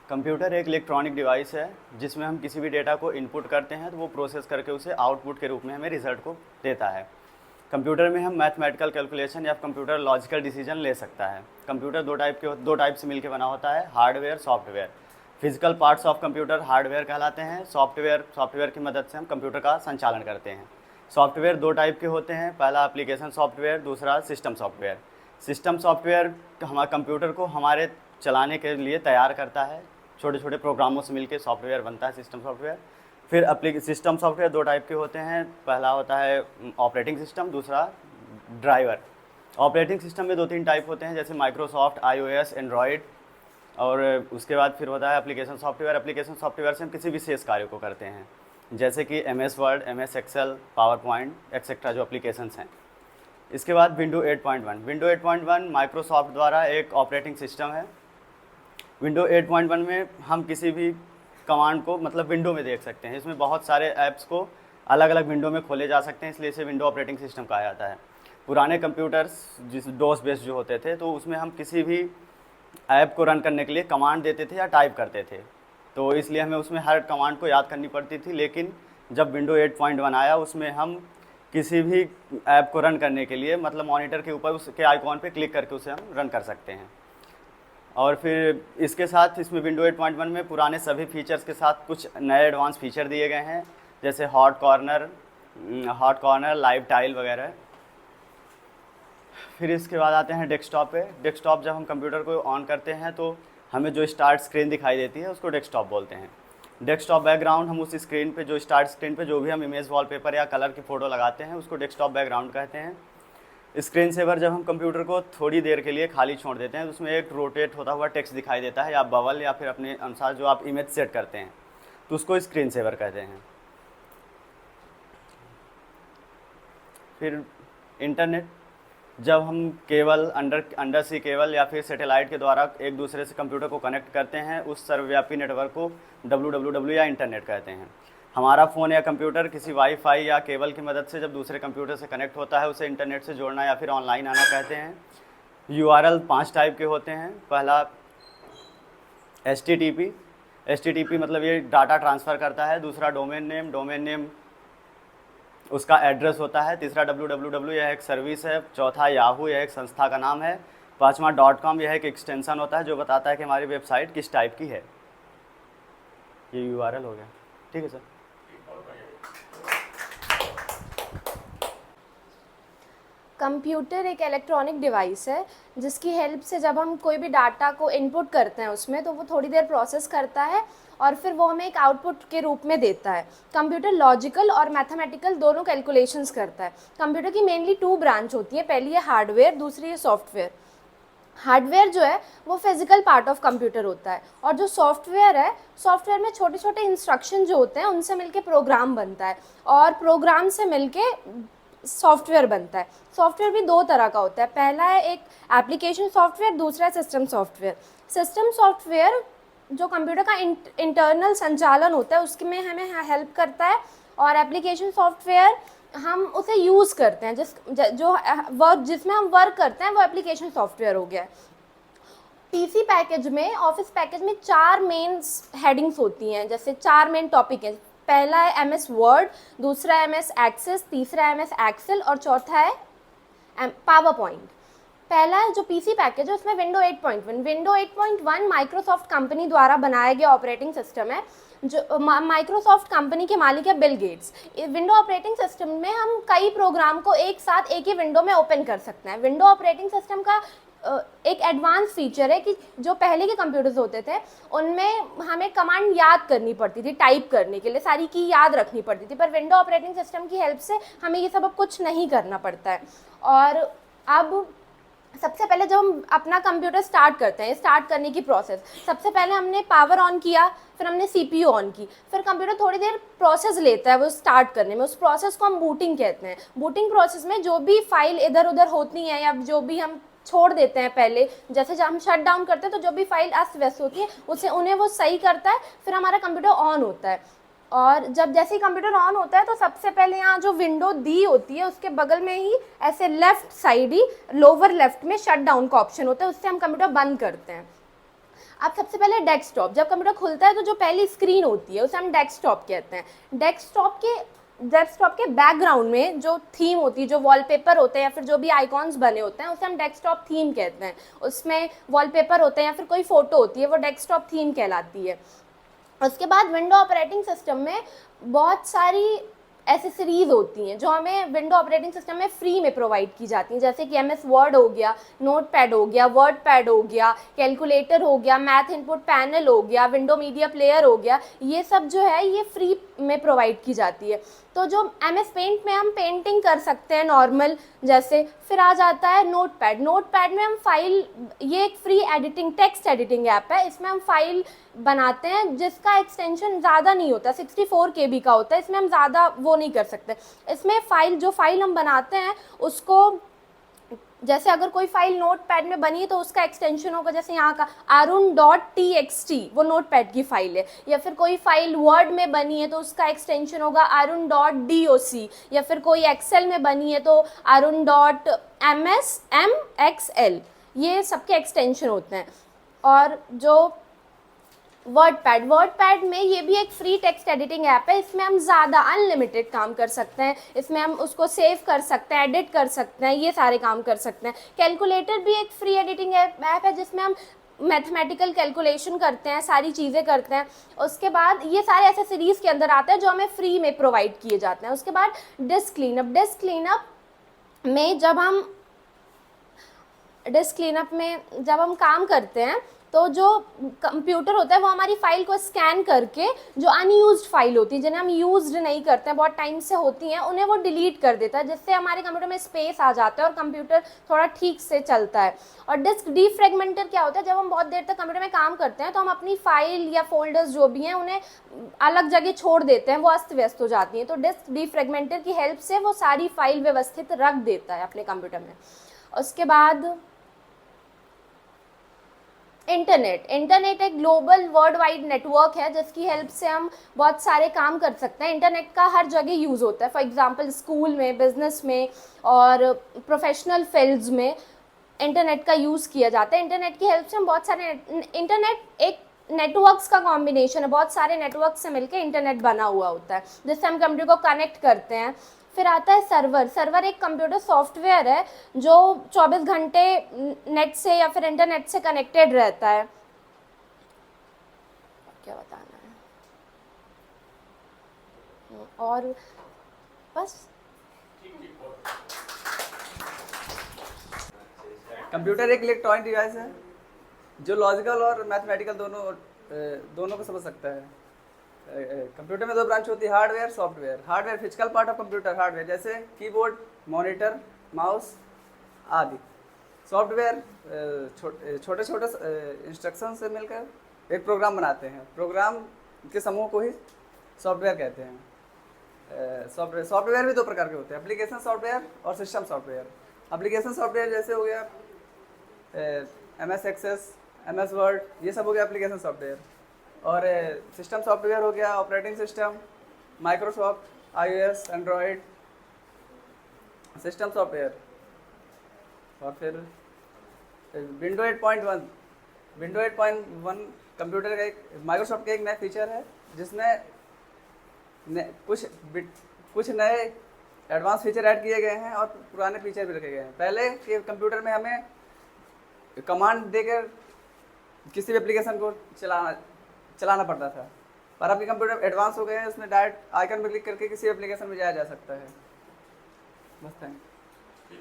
Computer एक electronic device है जिसमें हम किसी भी डेटा को इनपुट करते हैं तो वो प्रोसेस करके उसे आउटपुट के रूप में हमें रिजल्ट को देता है। कंप्यूटर में हम मैथमेटिकल कैलकुलेशन या कंप्यूटर लॉजिकल डिसीजन ले सकता है। कंप्यूटर दो टाइप से मिलकर बना होता है, hardware, software. Physical parts of computer hardware कहलाते हैं। सॉफ्टवेयर की मदद से हम कंप्यूटर का संचालन करते हैं। सॉफ्टवेयर दो टाइप के होते हैं, पहला एप्लीकेशन सॉफ्टवेयर, दूसरा सिस्टम सॉफ्टवेयर। सिस्टम सॉफ्टवेयर हमारे कंप्यूटर को हमारे चलाने के लिए तैयार करता है। छोटे छोटे प्रोग्रामों से मिलकर सॉफ्टवेयर बनता है सिस्टम सॉफ्टवेयर। फिर सिस्टम सॉफ्टवेयर दो टाइप के होते हैं, पहला होता है ऑपरेटिंग सिस्टम, दूसरा ड्राइवर। ऑपरेटिंग सिस्टम में 2-3 टाइप होते हैं, जैसे माइक्रोसॉफ्ट, iOS, एंड्रॉयड। और उसके बाद फिर होता है एप्लीकेशन सॉफ्टवेयर। एप्लीकेशन सॉफ्टवेयर से हम किसी विशेष कार्य को करते हैं, जैसे कि MS Word, MS Excel, PowerPoint etcetera जो एप्लीकेशंस हैं। इसके बाद विंडो 8.1। विंडो 8.1 माइक्रोसॉफ्ट द्वारा एक ऑपरेटिंग सिस्टम है। विंडो 8.1 में हम किसी भी कमांड को मतलब विंडो में देख सकते हैं। इसमें बहुत सारे ऐप्स को अलग अलग विंडो में खोले जा सकते हैं, इसलिए इसे विंडो ऑपरेटिंग सिस्टम कहा जाता है। पुराने कंप्यूटर्स जिस डोस बेस्ड जो होते थे, तो उसमें हम किसी भी ऐप को रन करने के लिए कमांड देते थे या टाइप करते थे, तो इसलिए हमें उसमें हर कमांड को याद करनी पड़ती थी। लेकिन जब विंडो 8.1 आया, उसमें हम किसी भी ऐप को रन करने के लिए मतलब मॉनिटर के ऊपर उसके आइकॉन पे क्लिक करके उसे हम रन कर सकते हैं। और फिर इसके साथ इसमें विंडो 8.1 में पुराने सभी फीचर्स के साथ कुछ नए एडवांस फीचर दिए गए हैं, जैसे हॉट कॉर्नर, लाइव टाइल वगैरह। फिर इसके बाद आते हैं डेस्कटॉप पे। डेस्कटॉप जब हम कंप्यूटर को ऑन करते हैं तो हमें जो स्टार्ट स्क्रीन दिखाई देती है उसको डेस्कटॉप बोलते हैं। डेस्कटॉप बैकग्राउंड, हम उस स्क्रीन पे जो स्टार्ट स्क्रीन पे जो भी हम इमेज वॉलपेपर या कलर की फ़ोटो लगाते हैं उसको डेस्कटॉप बैकग्राउंड कहते हैं। स्क्रीन सेवर, जब हम कंप्यूटर को थोड़ी देर के लिए खाली छोड़ देते हैं तो उसमें एक रोटेट होता हुआ टेक्स्ट दिखाई देता है, या बबल, या फिर अपने अनुसार जो आप इमेज सेट करते हैं तो उसको स्क्रीन सेवर कहते हैं। फिर इंटरनेट, जब हम केबल अंडर सी केबल या फिर सैटेलाइट के द्वारा एक दूसरे से कंप्यूटर को कनेक्ट करते हैं, उस सर्वव्यापी नेटवर्क को WWW या इंटरनेट कहते हैं। हमारा फ़ोन या कंप्यूटर किसी वाईफाई या केबल की मदद से जब दूसरे कंप्यूटर से कनेक्ट होता है, उसे इंटरनेट से जोड़ना या फिर ऑनलाइन आना कहते हैं। URL 5 टाइप के होते हैं। पहला HTTP मतलब ये डाटा ट्रांसफ़र करता है। दूसरा डोमेन नेम उसका एड्रेस होता है। तीसरा www, यह एक सर्विस है। चौथा याहू, यह एक संस्था का नाम है। पाँचवा .com, यह एक एक्सटेंशन होता है जो बताता है कि हमारी वेबसाइट किस टाइप की है। ये URL हो गया, ठीक है सर। कंप्यूटर एक इलेक्ट्रॉनिक डिवाइस है जिसकी हेल्प से जब हम कोई भी डाटा को इनपुट करते हैं उसमें, तो वो थोड़ी देर प्रोसेस करता है और फिर वो हमें एक आउटपुट के रूप में देता है। कंप्यूटर लॉजिकल और मैथमेटिकल दोनों कैलकुलेशंस करता है। कंप्यूटर की मेनली 2 ब्रांच होती है, पहली है हार्डवेयर, दूसरी है सॉफ्टवेयर। हार्डवेयर जो है वो फिजिकल पार्ट ऑफ कंप्यूटर होता है, और जो सॉफ्टवेयर है, सॉफ्टवेयर में छोटे छोटे इंस्ट्रक्शन जो होते हैं उनसे मिलके प्रोग्राम बनता है, और प्रोग्राम से मिलके सॉफ्टवेयर बनता है। सॉफ्टवेयर भी 2 तरह का होता है, पहला है एक एप्लीकेशन सॉफ्टवेयर, दूसरा है सिस्टम सॉफ्टवेयर। सिस्टम सॉफ्टवेयर जो कंप्यूटर का इंटरनल संचालन होता है उसमें हमें हेल्प करता है, और एप्लीकेशन सॉफ्टवेयर हम उसे यूज़ करते हैं, जिसमें हम वर्क करते हैं वो एप्लीकेशन सॉफ्टवेयर हो गया है। पीसी पैकेज में, ऑफिस पैकेज में 4 मेन हेडिंग्स होती हैं, जैसे 4 मेन टॉपिक हैं। पहला है MS वर्ड, दूसरा है MS एक्सेस, तीसरा है MS एक्सेल और चौथा है पावर पॉइंट। पहला जो पीसी पैकेज है उसमें विंडो 8.1 माइक्रोसॉफ्ट कंपनी द्वारा बनाया गया ऑपरेटिंग सिस्टम है, जो माइक्रोसॉफ्ट कंपनी के मालिक है Bill Gates. Window operating system में हम कई प्रोग्राम को एक साथ एक ही विंडो में ओपन कर सकते हैं। विंडो ऑपरेटिंग सिस्टम का एक एडवांस फीचर है कि जो पहले के कंप्यूटर्स होते थे उनमें हमें कमांड याद करनी पड़ती थी, टाइप करने के लिए सारी की याद रखनी पड़ती थी, पर विंडो ऑपरेटिंग सिस्टम की हेल्प से हमें ये सब कुछ नहीं करना पड़ता है। और अब सबसे पहले जब हम अपना कंप्यूटर स्टार्ट करते हैं, स्टार्ट करने की प्रोसेस, सबसे पहले हमने पावर ऑन किया, फिर हमने CPU ऑन की, फिर कंप्यूटर थोड़ी देर प्रोसेस लेता है वो स्टार्ट करने में। उस प्रोसेस को हम बूटिंग कहते हैं। बूटिंग प्रोसेस में जो भी फाइल इधर उधर होती हैं या जो भी हम छोड़ देते हैं पहले, जैसे जब हम शट डाउन करते हैं तो जो भी फाइल अस्त व्यस्त होती है उन्हें वो सही करता है, फिर हमारा कंप्यूटर ऑन होता है। और जब जैसे ही कंप्यूटर ऑन होता है तो सबसे पहले यहाँ जो विंडो दी होती है उसके बगल में ही ऐसे लेफ्ट साइड ही लोअर लेफ्ट में शट डाउन का ऑप्शन होता है, उससे हम कंप्यूटर बंद करते हैं। अब सबसे पहले डेस्कटॉप, जब कंप्यूटर खुलता है तो जो पहली स्क्रीन होती है उसे हम डेस्कटॉप कहते हैं। डेस्कटॉप के बैकग्राउंड में जो थीम होती है, जो वॉलपेपर होते हैं या फिर जो भी आइकॉन्स बने होते हैं उसे हम डेस्कटॉप थीम कहते हैं। उसमें वॉलपेपर होते हैं या फिर कोई फोटो होती है, वो डेस्कटॉप थीम कहलाती है। उसके बाद विंडो ऑपरेटिंग सिस्टम में बहुत सारी एसेसरीज होती हैं जो हमें विंडो ऑपरेटिंग सिस्टम में फ्री में प्रोवाइड की जाती हैं, जैसे कि MS वर्ड हो गया, नोट पैड हो गया, वर्ड पैड हो गया, कैलकुलेटर हो गया, मैथ इनपुट पैनल हो गया, विंडो मीडिया प्लेयर हो गया। ये सब जो है ये फ्री में प्रोवाइड की जाती है। तो जो MS पेंट में हम पेंटिंग कर सकते हैं नॉर्मल जैसे। फिर आ जाता है नोटपैड में हम फाइल, ये एक free editing text editing app है, इसमें हम फाइल बनाते हैं जिसका एक्सटेंशन ज़्यादा नहीं होता, 64 KB का होता है, इसमें हम ज़्यादा वो नहीं कर सकते। इसमें जो फाइल हम बनाते हैं उसको, जैसे अगर कोई फाइल नोटपैड में बनी है तो उसका एक्सटेंशन होगा, जैसे यहाँ का arun.txt, वो नोटपैड की फाइल है। या फिर कोई फाइल वर्ड में बनी है तो उसका एक्सटेंशन होगा arun.doc। या फिर कोई एक्सेल में बनी है तो arun.msmxl। ये सबके एक्सटेंशन होते हैं। और जो वर्डपैड में ये भी एक फ्री टेक्स्ट एडिटिंग ऐप है, इसमें हम ज़्यादा अनलिमिटेड काम कर सकते हैं, इसमें हम उसको सेव कर सकते हैं, एडिट कर सकते हैं, ये सारे काम कर सकते हैं। कैलकुलेटर भी एक फ्री एडिटिंग ऐप है जिसमें हम मैथमेटिकल कैलकुलेशन करते हैं, सारी चीज़ें करते हैं। उसके बाद ये सारे एसेसरीज़ के अंदर आते हैं जो हमें फ्री में प्रोवाइड किए जाते हैं। उसके बाद डिस्क क्लीनअप में जब हम काम करते हैं तो जो कंप्यूटर होता है वो हमारी फाइल को स्कैन करके जो अनयूज्ड फाइल होती है, जिन्हें हम यूज्ड नहीं करते हैं, बहुत टाइम से होती हैं, उन्हें वो डिलीट कर देता है, जिससे हमारे कंप्यूटर में स्पेस आ जाता है और कंप्यूटर थोड़ा ठीक से चलता है। और डिस्क डीफ्रेगमेंटर क्या होता है, जब हम बहुत देर तक कंप्यूटर में काम करते हैं तो हम अपनी फाइल या फोल्डर्स जो भी हैं उन्हें अलग जगह छोड़ देते हैं, वो अस्त व्यस्त हो जाती हैं। तो डिस्क डीफ्रेगमेंटर की हेल्प से वो सारी फाइल व्यवस्थित रख देता है अपने कंप्यूटर में। उसके बाद इंटरनेट एक ग्लोबल वर्ल्ड वाइड नेटवर्क है जिसकी हेल्प से हम बहुत सारे काम कर सकते हैं। इंटरनेट का हर जगह यूज़ होता है, फॉर एग्जांपल स्कूल में, बिजनेस में और प्रोफेशनल फील्ड्स में इंटरनेट का यूज़ किया जाता है। इंटरनेट की हेल्प से हम बहुत सारे, इंटरनेट एक नेटवर्क्स का कॉम्बिनेशन है, बहुत सारे नेटवर्क से मिलकर इंटरनेट बना हुआ होता है जिससे हम कंप्यूटर को कनेक्ट करते हैं। फिर आता है सर्वर एक कंप्यूटर सॉफ्टवेयर है जो 24 घंटे नेट से या फिर इंटरनेट से कनेक्टेड रहता है। क्या बताना है और बस। कंप्यूटर एक इलेक्ट्रॉनिक डिवाइस है जो लॉजिकल और मैथमेटिकल दोनों को समझ सकता है। कंप्यूटर में दो ब्रांच होती है, hardware, software. Hardware physical part of computer, hardware जैसे कीबोर्ड, मॉनिटर, माउस आदि। सॉफ्टवेयर छोटे छोटे इंस्ट्रक्शन से मिलकर एक प्रोग्राम बनाते हैं। प्रोग्राम के समूह को ही सॉफ्टवेयर कहते हैं। सॉफ्टवेयर भी दो प्रकार के होते हैं, एप्लीकेशन सॉफ्टवेयर और सिस्टम सॉफ्टवेयर। एप्लीकेशन सॉफ्टवेयर जैसे हो गया MS एक्सेस, MS वर्ड, ये सब हो गया एप्लीकेशन सॉफ्टवेयर। और सिस्टम सॉफ्टवेयर हो गया operating system, Microsoft, iOS, Android, system software. और फिर विंडो 8.1 कंप्यूटर का एक, माइक्रोसॉफ्ट का एक नया फीचर है जिसमें कुछ नए एडवांस फीचर ऐड किए गए हैं और पुराने फीचर भी रखे गए हैं। पहले के कंप्यूटर में हमें कमांड देकर किसी भी एप्लीकेशन को चलाना पड़ता था, पर आपके कंप्यूटर एडवांस हो गए हैं, उसमें डायरेक्ट आइकन पर क्लिक करके किसी एप्लीकेशन में जाया जा सकता है। बस थैंक यू।